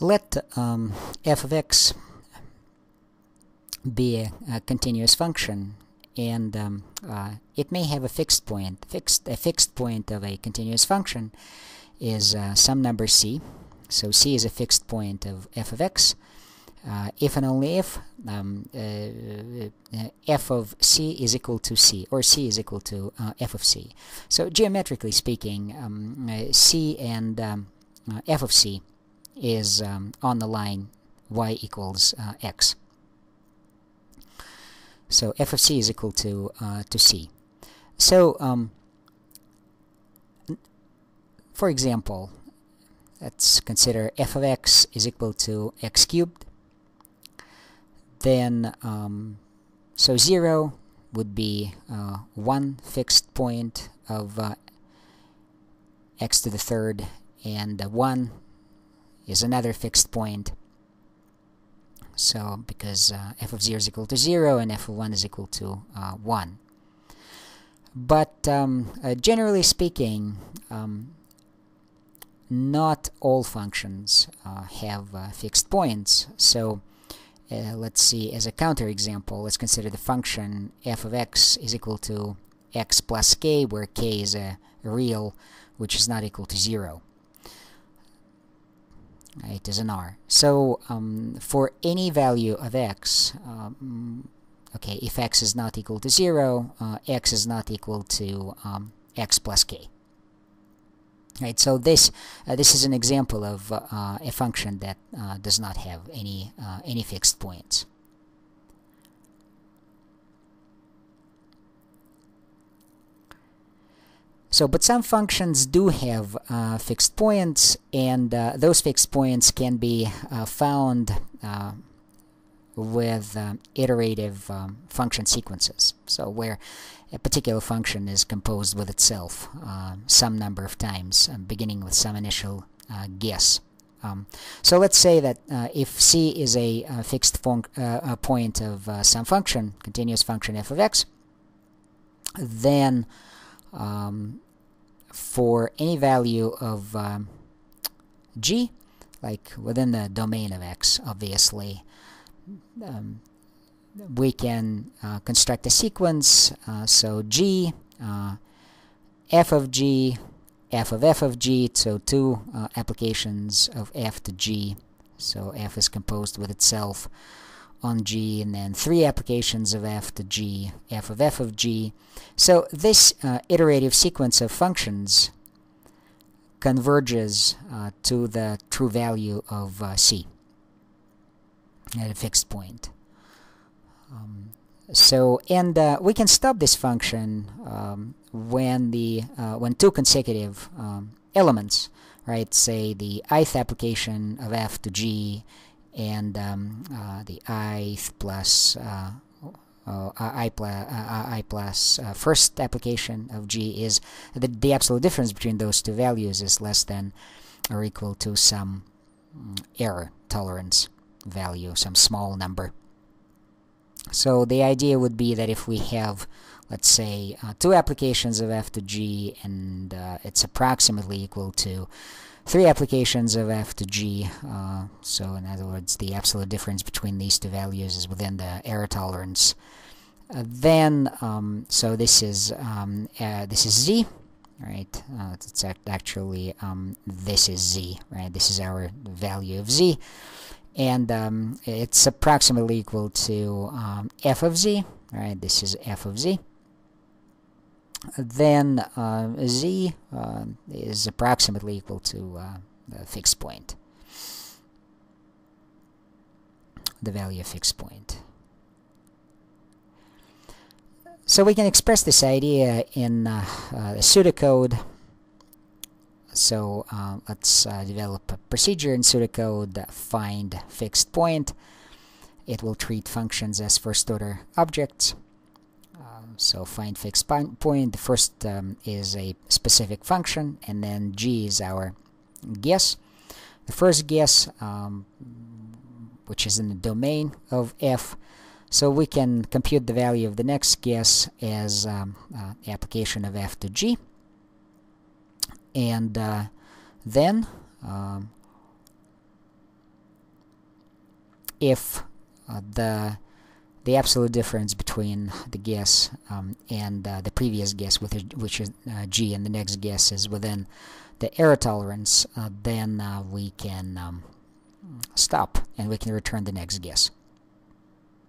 let f of x be a continuous function, and it may have a fixed point. A fixed point of a continuous function is some number c. So c is a fixed point of f of x. If and only if f of c is equal to c, or c is equal to f of c. So geometrically speaking, c and f of c is on the line y equals x. So f of c is equal to c. So for example, let's consider f of x is equal to x cubed. Then so 0 would be one fixed point of x to the third, and 1 is another fixed point. So because f of 0 is equal to 0 and f of 1 is equal to 1. But generally speaking, not all functions have fixed points. So let's see, as a counterexample, let's consider the function f of x is equal to x plus k, where k is a real which is not equal to 0. It is an r. So for any value of x, okay, if x is not equal to 0, x is not equal to x plus k. Right. So this is an example of a function that does not have any fixed points. So, but some functions do have fixed points, and those fixed points can be found with iterative function sequences. So where a particular function is composed with itself some number of times, beginning with some initial guess. So let's say that if c is a fixed point of some function, continuous function f of x, then for any value of g, like within the domain of x, obviously, we can construct a sequence. So g, f of g, f of g, so two applications of f to g. So f is composed with itself on g, and then three applications of f to g, f of g. So this iterative sequence of functions converges to the true value of c at a fixed point. And we can stop this function when two consecutive elements, right, say the ith application of f to g and the ith plus I plus first application of g, is the absolute difference between those two values is less than or equal to some error tolerance value, some small number. So the idea would be that if we have, let's say, two applications of f to g, and it's approximately equal to three applications of f to g, so in other words, the absolute difference between these two values is within the error tolerance, then so this is z, right? It's actually this is z, right? This is our value of z, and it's approximately equal to f of z, right? This is f of z. Then z is approximately equal to the fixed point, the value of fixed point. So we can express this idea in the pseudocode. So let's develop a procedure in pseudocode, find fixed point. It will treat functions as first-order objects. So find fixed point. The first is a specific function, and then g is our guess. The first guess, which is in the domain of f, so we can compute the value of the next guess as the application of f to g, and then if the absolute difference between the guess and the previous guess, which is g, and the next guess is within the error tolerance, then we can stop and we can return the next guess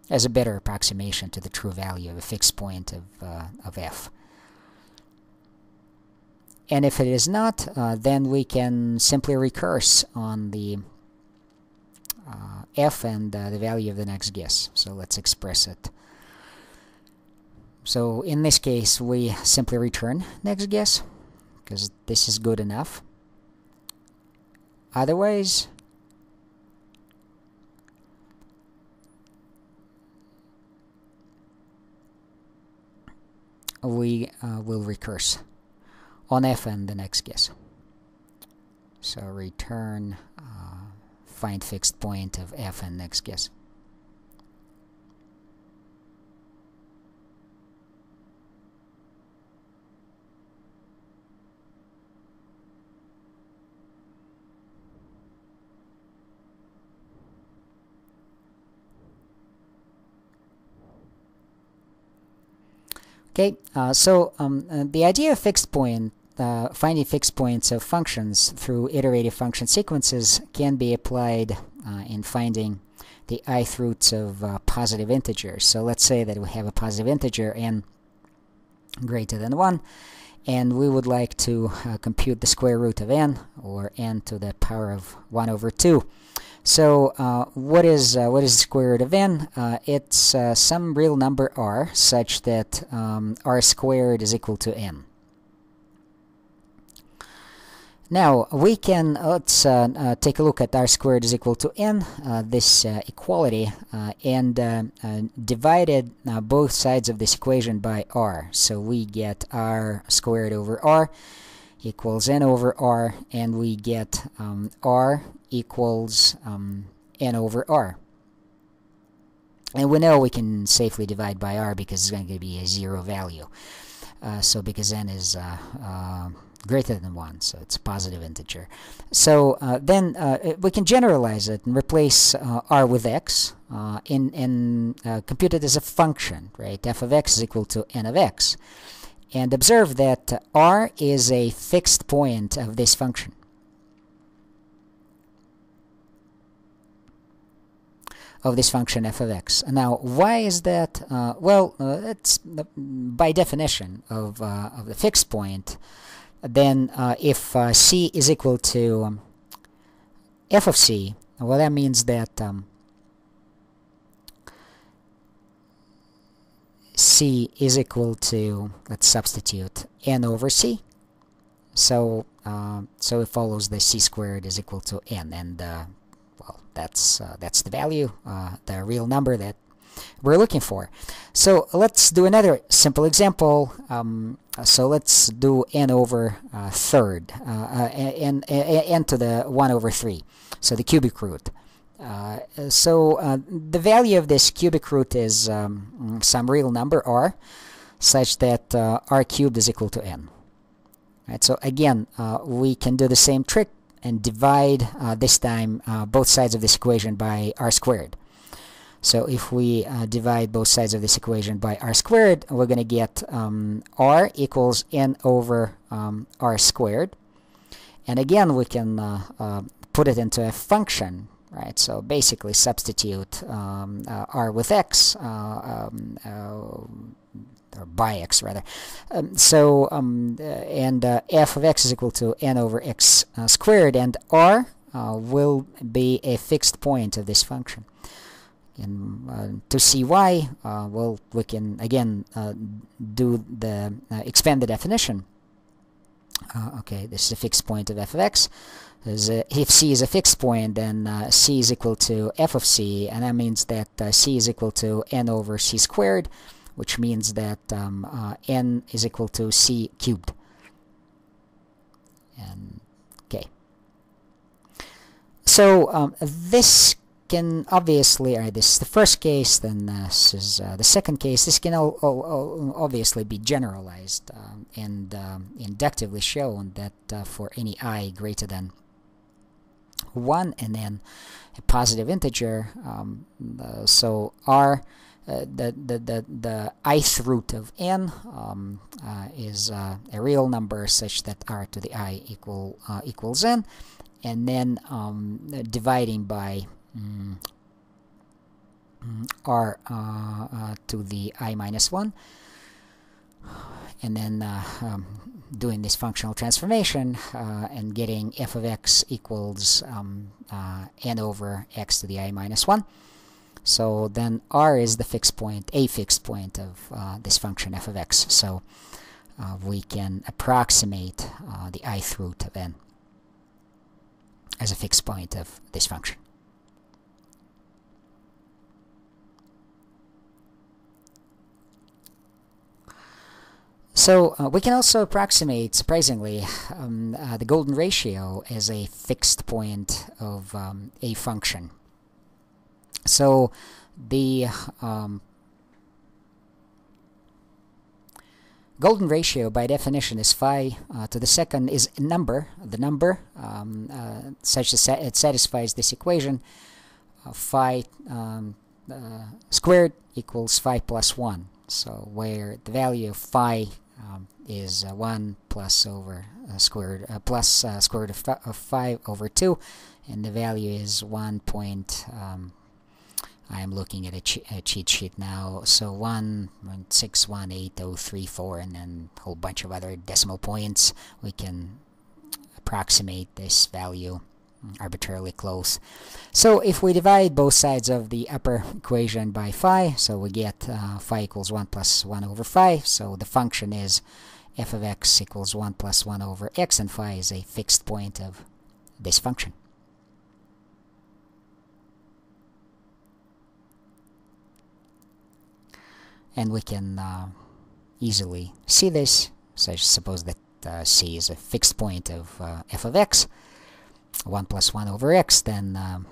as a better approximation to the true value of a fixed point of f. And if it is not, then we can simply recurse on the f and the value of the next guess. So let's express it. So in this case, we simply return next guess, because this is good enough. Otherwise, we will recurse on f and the next guess. So return find fixed point of f and next guess. Okay, the idea of fixed point, finding fixed points of functions through iterative function sequences can be applied in finding the ith roots of positive integers. So let's say that we have a positive integer n greater than 1, and we would like to compute the square root of n, or n to the power of 1 over 2. So what is the square root of n? It's some real number r such that r squared is equal to n. Now we can, let's take a look at r squared is equal to n, this equality, and divided both sides of this equation by r. So we get r squared over r equals n over r, and we get r equals n over r. And we know we can safely divide by r because it's going to be a 0 value. So because n is greater than 1, so it's a positive integer. So then we can generalize it and replace r with x and compute it as a function, right? F of x is equal to n of x. And observe that r is a fixed point of this function. Of this function f of x. Now, why is that? Well, it's by definition of the fixed point. Then, if c is equal to f of c, well, that means that c is equal to, let's substitute, n over c. So, so it follows the c squared is equal to n, and well, that's the value, the real number that we're looking for. So let's do another simple example. So let's do n over third, n to the 1 over 3, so the cubic root. So the value of this cubic root is some real number r, such that r cubed is equal to n. Right, so again, we can do the same trick and divide this time both sides of this equation by r squared. So if we divide both sides of this equation by r squared, we're going to get r equals n over r squared. And again, we can put it into a function, right? So basically substitute r with x, or by x rather. And f of x is equal to n over x squared, and r will be a fixed point of this function. And to see why, well, we can again do the expand the definition. Okay, this is a fixed point of f of x. If c is a fixed point, then c is equal to f of c, and that means that c is equal to n over c squared, which means that n is equal to c cubed. And okay, so this can obviously, this is the first case, then this is the second case. This can obviously be generalized and inductively shown that for any I greater than 1 and then a positive integer. So r, the ith root of n is a real number such that r to the I equals n, and then dividing by r to the I minus 1, and then doing this functional transformation and getting f of x equals n over x to the I minus 1. So then r is the fixed point, a fixed point of this function f of x. So we can approximate the ith root of n as a fixed point of this function. So we can also approximate, surprisingly, the golden ratio as a fixed point of a function. So the golden ratio, by definition, is phi to the second is a number, the number such that it satisfies this equation. Phi squared equals phi plus 1. So where the value of phi is 1 plus over square root of 5 over 2, and the value is 1 point. I am looking at a cheat sheet now. So 1.618034, and then a whole bunch of other decimal points. We can approximate this value arbitrarily close. So if we divide both sides of the upper equation by phi, so we get phi equals 1 plus 1 over phi. So the function is f of x equals 1 plus 1 over x, and phi is a fixed point of this function. And we can easily see this. So suppose that c is a fixed point of f of x, 1 plus 1 over x, then 1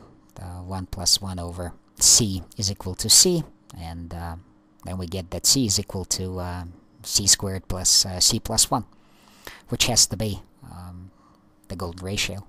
plus 1 over c is equal to c, and then we get that c is equal to c squared plus c plus 1, which has to be the golden ratio.